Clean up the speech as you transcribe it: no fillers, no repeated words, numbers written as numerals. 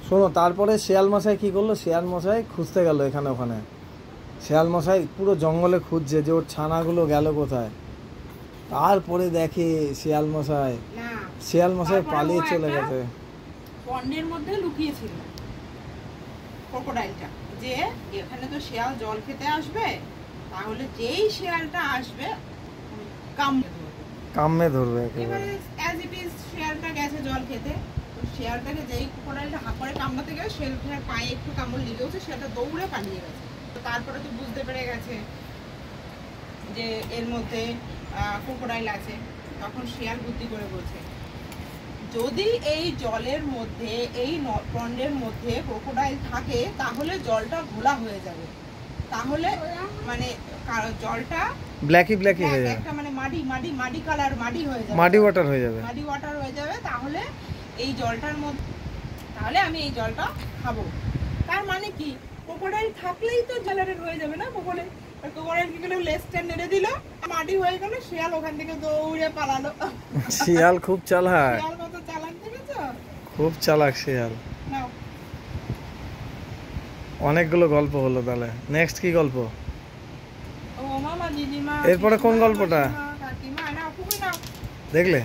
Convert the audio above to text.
শোনো, তারপরে শিয়াল মশাই কি করলো, শিয়াল মশাই খুঁজতে গেল এখানে ওখানে। শিয়াল মশাই পুরো জঙ্গলে খুঁজছে যে ওর ছানাগুলো গেল কোথায়। তারপরে দেখে শিয়াল মশাই পালিয়ে চলে গেছে। পন্ডের মধ্যে লুকিয়েছিল ক্রোকোডাইলটা, যে এখানে তো শিয়াল জল খেতে আসবে, তাহলে যেই শিয়ালটা আসবে কামড়ে ধরবে। এবারে অ্যাজ ইট ইজ শিয়ালটা গেছে জল খেতে, তো শিয়ালটাকে যেই ক্রোকোডাইলটা হাত করে কামড়াতে গেছে, শিয়ালটার পায়ে একটু কামড় লেগেছে, সেটা দৌড়ে পালিয়ে গেছে। তো তারপরে তো বুঝতে পেরে গেছে যে এর মধ্যে ক্রোকোডাইল আছে। তখন শিয়াল বুদ্ধি করে বলছে, যদি এই জলের মধ্যে, এই পন্ডের মধ্যে ক্রোকোডাইল থাকে, তাহলে জলটা ঘোলা হয়ে যাবে, তাহলে মানে জলটা ব্ল্যাকি হয়ে যাবে, একটা মানে মাটি কালার, মাটি হয়ে যাবে, মাটি ওয়াটার হয়ে যাবে। তাহলে এই জলটার মধ্যে, তাহলে আমি এই জলটা খাবো। তার মানে কি, ক্রোকোডাইল থাকলেই তো জলের হয়ে যাবে না। ক্রোকোডাইল কি করে, লেজটা নেড়ে দিল, মাটি হয়ে গেল, শিয়াল ওখান থেকে দৌড়ে পালালো। শিয়াল খুব চালাক, শিয়াল কত চালাক দেখেছো? খুব চালাক শিয়াল। নাও, অনেকগুলো গল্প হলো, তাহলে নেক্সট কি গল্প? ও মামা, দিদিমা, এরপরে কোন গল্পটা কাকিমা, নাও, কুকুর নাও। দেখলে?